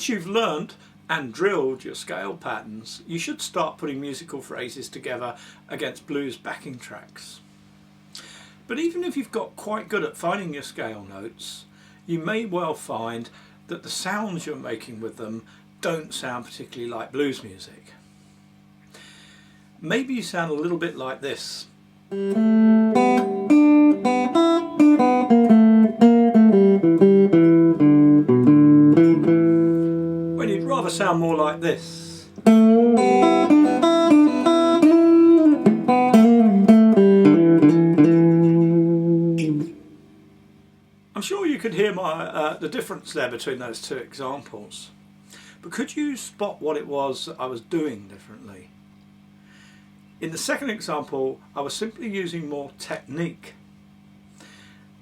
once you've learnt and drilled your scale patterns, you should start putting musical phrases together against blues backing tracks. But even if you've got quite good at finding your scale notes, you may well find that the sounds you're making with them don't sound particularly like blues music. Maybe you sound a little bit like this. When you'd rather sound more like this. I'm sure you could hear the difference there between those two examples, but could you spot what it was that I was doing differently? In the second example, I was simply using more technique.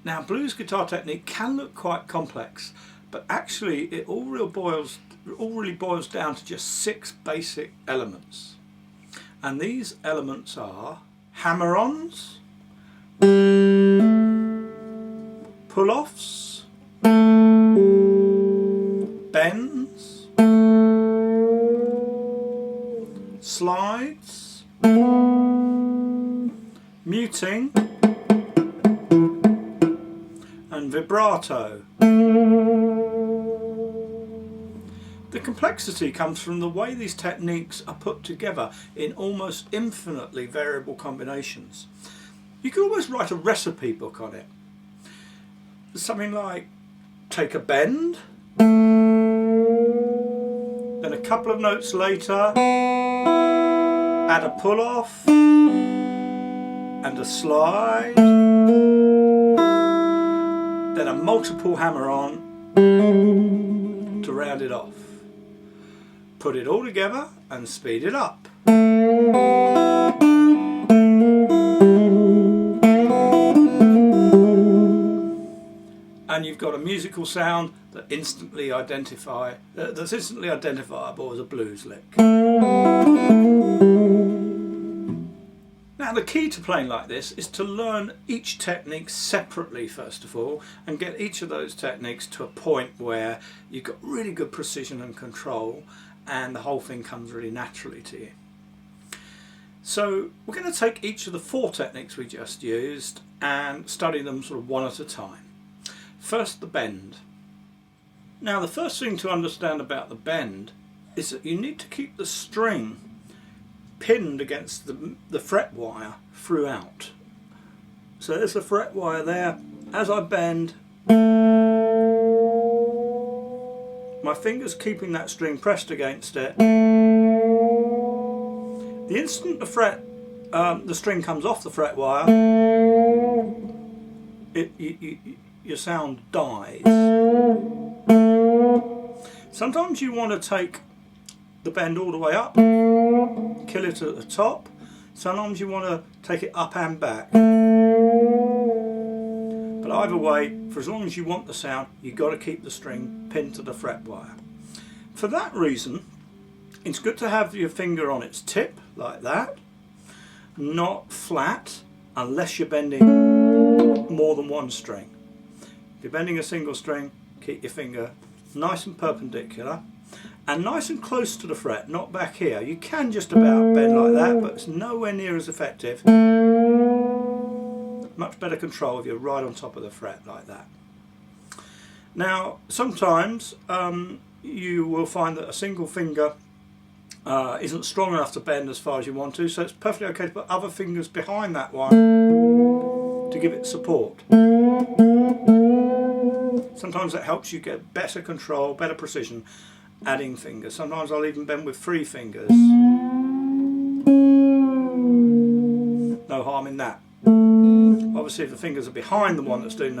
Now, blues guitar technique can look quite complex, but actually it all really boils down to just 6 basic elements. And these elements are hammer-ons, pull-offs, bends, slides, muting, and vibrato. The complexity comes from the way these techniques are put together in almost infinitely variable combinations. You could almost write a recipe book on it. Something like, take a bend, then a couple of notes later add a pull-off and a slide, then a multiple hammer-on to round it off. Put it all together and speed it up. And you've got a musical sound that that's instantly identifiable as a blues lick. Now, the key to playing like this is to learn each technique separately first of all, and get each of those techniques to a point where you've got really good precision and control, and the whole thing comes really naturally to you. So we're going to take each of the 4 techniques we just used and study them sort of one at a time. First, the bend. Now, the first thing to understand about the bend is that you need to keep the string pinned against the fret wire throughout. So there's the fret wire there. As I bend, my fingers keeping that string pressed against it. The instant the string comes off the fret wire, your sound dies. Sometimes you want to take the bend all the way up, kill it at the top. Sometimes you want to take it up and back. But either way, for as long as you want the sound, you've got to keep the string pinned to the fret wire. For that reason, it's good to have your finger on its tip, like that, not flat, unless you're bending more than one string. If you're bending a single string, keep your finger nice and perpendicular and nice and close to the fret, not back here. You can just about bend like that, but it's nowhere near as effective. Much better control if you're right on top of the fret like that. Now, sometimes you will find that a single finger isn't strong enough to bend as far as you want to, so it's perfectly okay to put other fingers behind that one to give it support. Sometimes that helps you get better control, better precision, adding fingers. Sometimes I'll even bend with 3 fingers. No harm in that. Obviously, if the fingers are behind the one that's doing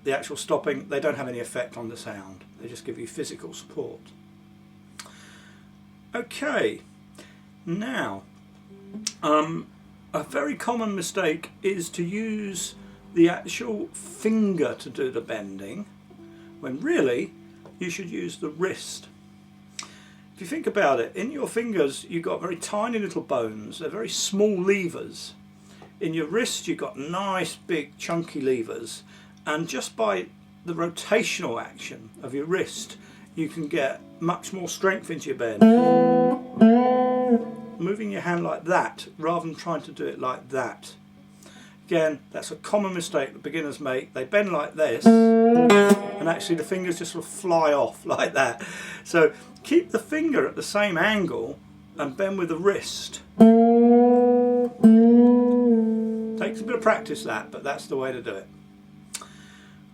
the actual stopping, they don't have any effect on the sound. They just give you physical support. Okay, now a very common mistake is to use the actual finger to do the bending, when really you should use the wrist. If you think about it, in your fingers you've got very tiny little bones, they're very small levers. In your wrist you've got nice big chunky levers, and just by the rotational action of your wrist you can get much more strength into your bend. Moving your hand like that rather than trying to do it like that. Again, that's a common mistake that beginners make. They bend like this and actually the fingers just sort of fly off like that. So keep the finger at the same angle and bend with the wrist. Takes a bit of practice that, but that's the way to do it.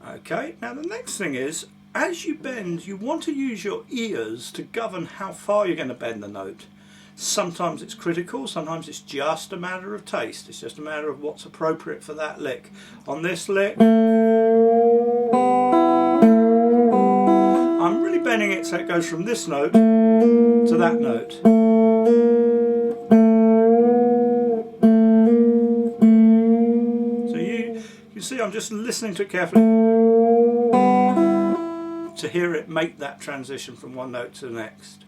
Okay, now the next thing is, as you bend, you want to use your ears to govern how far you're going to bend the note. Sometimes it's critical, sometimes it's just a matter of taste. It's just a matter of what's appropriate for that lick. On this lick, I'm really bending it so it goes from this note to that note. So you see I'm just listening to it carefully to hear it make that transition from one note to the next.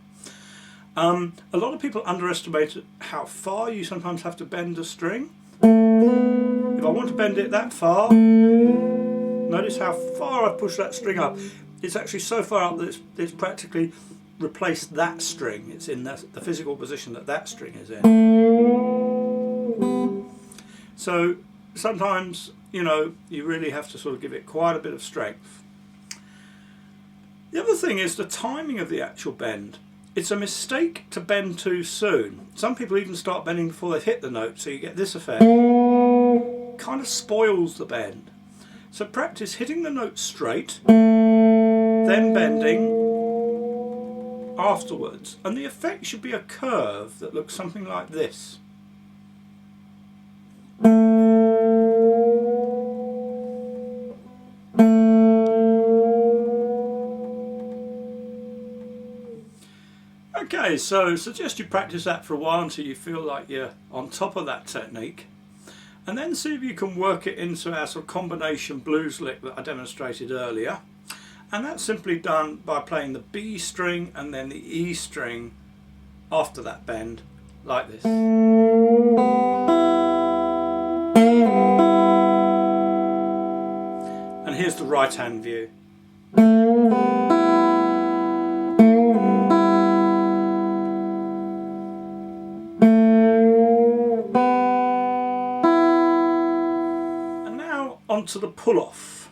A lot of people underestimate how far you sometimes have to bend a string. If I want to bend it that far, notice how far I've pushed that string up. It's actually so far up that it's practically replaced that string. It's in the physical position that that string is in. So sometimes, you know, you really have to sort of give it quite a bit of strength. The other thing is the timing of the actual bend. It's a mistake to bend too soon. Some people even start bending before they've hit the note, so you get this effect. Kind of spoils the bend. So practice hitting the note straight, then bending afterwards. And the effect should be a curve that looks something like this. Okay, so suggest you practice that for a while until you feel like you're on top of that technique, and then see if you can work it into our sort of combination blues lick that I demonstrated earlier. And that's simply done by playing the B string and then the E string after that bend, like this. And here's the right hand view. Onto the pull-off.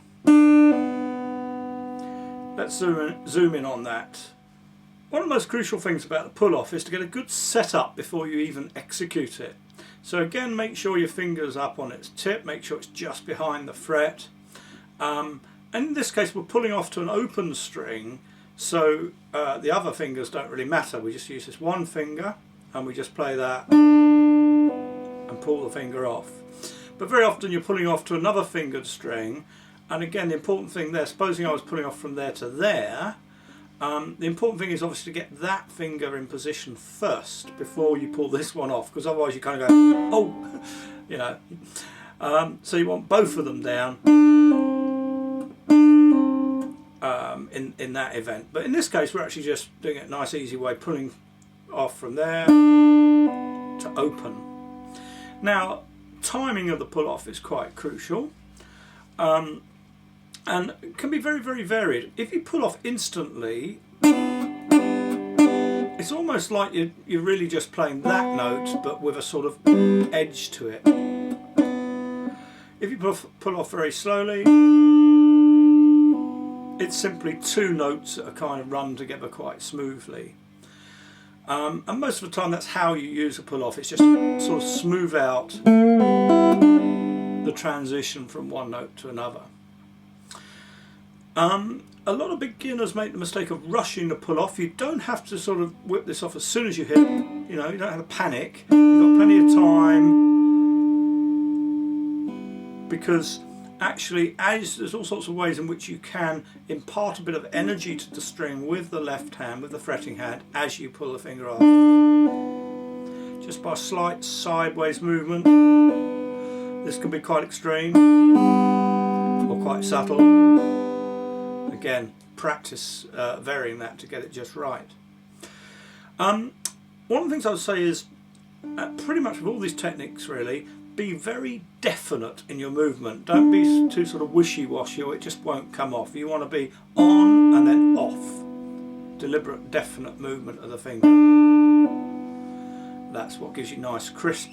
Let's zoom in on that. One of the most crucial things about the pull-off is to get a good setup before you even execute it. So again, make sure your finger's up on its tip, make sure it's just behind the fret. And in this case we're pulling off to an open string, so the other fingers don't really matter. We just use this one finger and we just play that and pull the finger off. But very often you're pulling off to another fingered string, and again the important thing there, supposing I was pulling off from there to there, the important thing is obviously to get that finger in position first before you pull this one off, because otherwise you kind of go, oh, you know. So you want both of them down in that event. But in this case we're actually just doing it a nice easy way, pulling off from there to open. Now, timing of the pull-off is quite crucial, and can be very, very varied. If you pull off instantly, it's almost like you're really just playing that note but with a sort of edge to it. If you pull off very slowly, it's simply two notes that are kind of run together quite smoothly. And most of the time that's how you use a pull-off. It's just to sort of smooth out the transition from one note to another. A lot of beginners make the mistake of rushing the pull-off. You don't have to sort of whip this off as soon as you hit it. You know, you don't have to panic. You've got plenty of time, because actually, there's all sorts of ways in which you can impart a bit of energy to the string with the left hand, with the fretting hand, as you pull the finger off. Just by slight sideways movement. This can be quite extreme or quite subtle. Again, practice varying that to get it just right. One of the things I would say is, pretty much with all these techniques really, be very definite in your movement. Don't be too sort of wishy-washy or it just won't come off. You want to be on and then off. deliberate, definite movement of the finger. That's what gives you nice crisp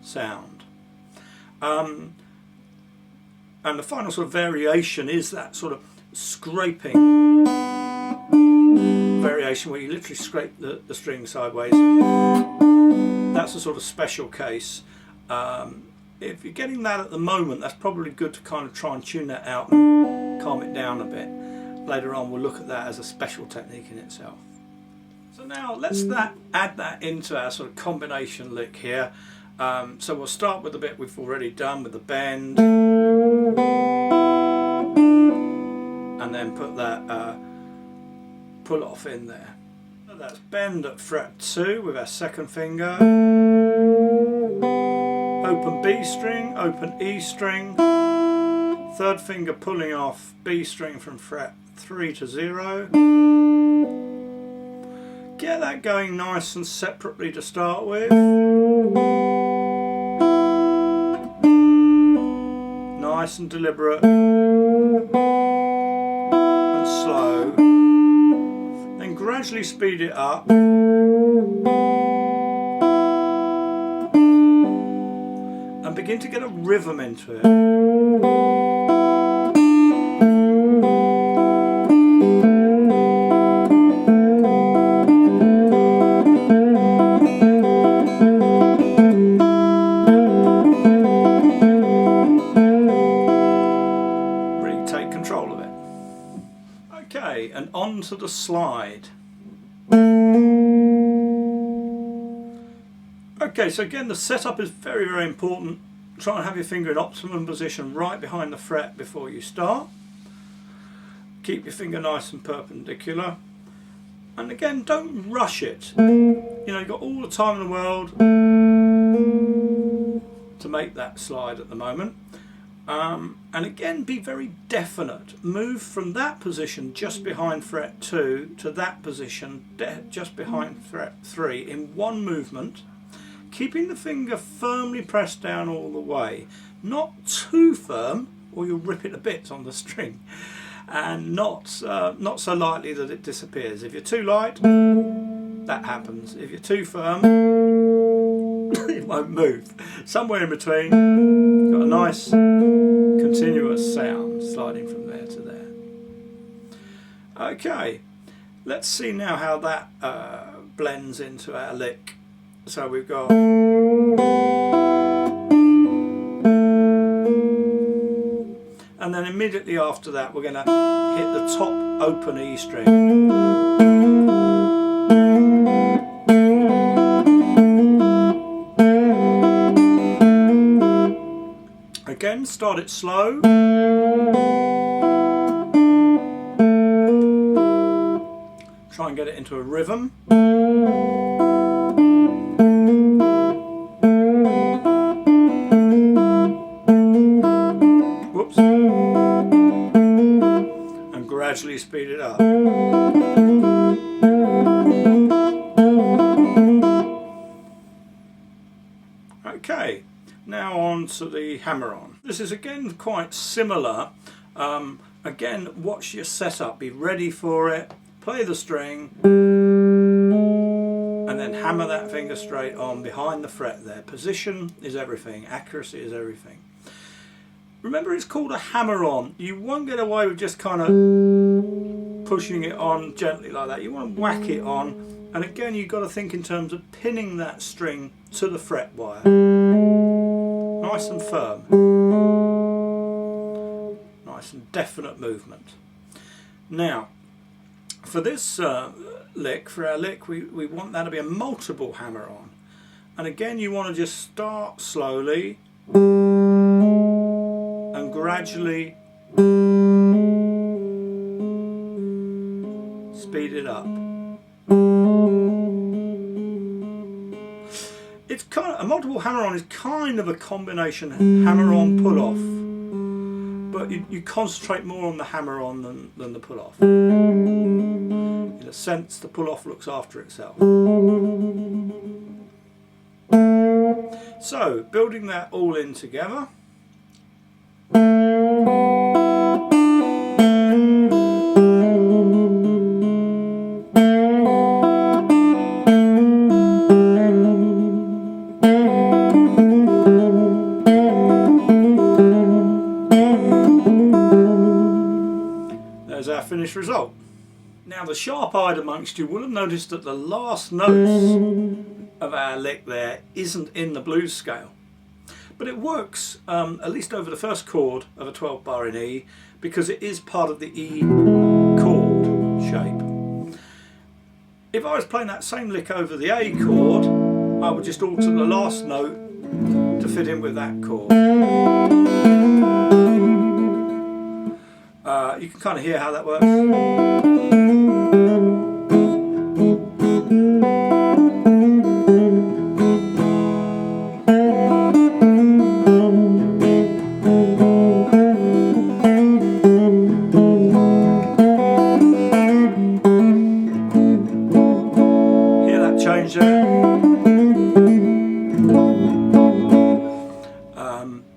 sound. And the final sort of variation is that sort of scraping variation where you literally scrape the string sideways. That's a sort of special case. If you're getting that at the moment, that's probably good to kind of try and tune that out and calm it down a bit. Later on we'll look at that as a special technique in itself. So now let's add that into our sort of combination lick here. So we'll start with the bit we've already done with the bend, and then put that pull off in there. So that's bend at fret 2 with our second finger, open B string, open E string, third finger pulling off B string from fret 3 to 0. Get that going nice and separately to start with. Nice and deliberate and slow. Then gradually speed it up. And begin to get a rhythm into it. Really take control of it. Okay, and on to the slide. Okay, so again the setup is very, very important. Try and have your finger in optimum position right behind the fret before you start. Keep your finger nice and perpendicular. And again, don't rush it. You know, you've got all the time in the world to make that slide at the moment. And again, be very definite. Move from that position just behind fret 2 to that position just behind fret 3 in one movement, keeping the finger firmly pressed down all the way. Not too firm or you'll rip it to bits on the string, and not so lightly that it disappears. If you're too light, that happens. If you're too firm, it won't move. Somewhere in between, you've got a nice continuous sound sliding from there to there. Okay, let's see now how that blends into our lick. So we've got and then immediately after that we're going to hit the top open E string. Again, start it slow. Try and get it into a rhythm. Whoops. And gradually speed it up. Okay, now on to the hammer-on. This is again quite similar. Again, watch your setup, be ready for it, play the string, and then hammer that finger straight on behind the fret there. Position is everything, accuracy is everything. Remember, it's called a hammer-on. You won't get away with just kind of pushing it on gently like that. You want to whack it on, and again you've got to think in terms of pinning that string to the fret wire. Nice and firm. Nice and definite movement. Now, for this lick, for our lick, we want that to be a multiple hammer-on. And again, you want to just start slowly and gradually speed it up. It's kind of, a multiple hammer-on is kind of a combination hammer-on pull-off, but you concentrate more on the hammer-on than the pull-off. In a sense, the pull-off looks after itself. So, building that all in together. Now the sharp-eyed amongst you will have noticed that the last notes of our lick there isn't in the blues scale. But it works, at least over the first chord of a 12 bar in E, because it is part of the E chord shape. If I was playing that same lick over the A chord, I would just alter the last note to fit in with that chord. You can kind of hear how that works. Hear that change there?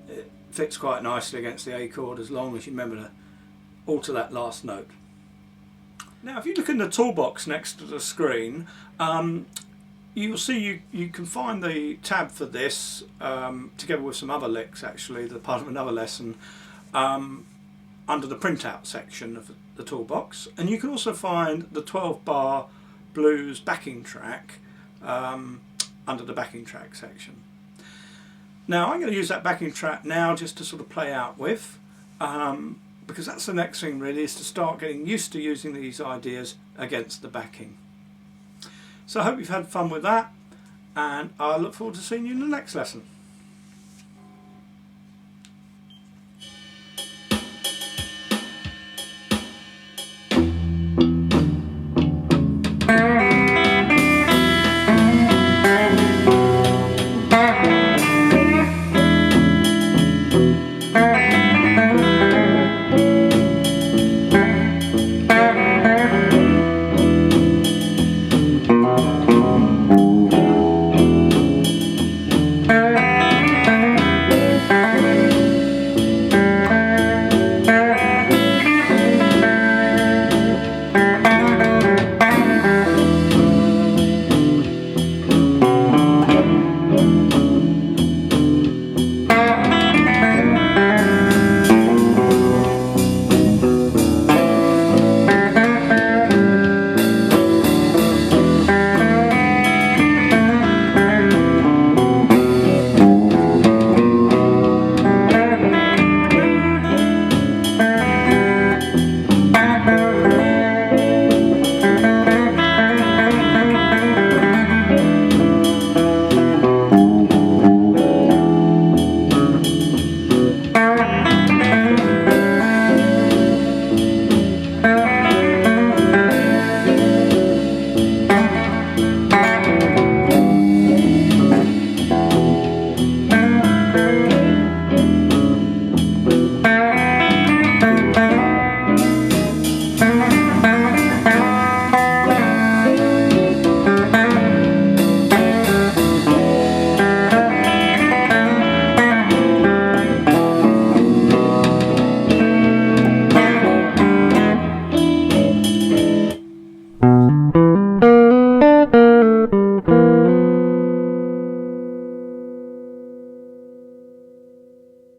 It fits quite nicely against the A chord as long as you remember to alter that last note. Now if you look in the toolbox next to the screen, you'll see you can find the tab for this together with some other licks, actually, they're part of another lesson, under the printout section of the toolbox, and you can also find the 12 bar blues backing track under the backing track section. Now I'm going to use that backing track now just to sort of play out with, because that's the next thing really, is to start getting used to using these ideas against the backing. So I hope you've had fun with that, and I look forward to seeing you in the next lesson.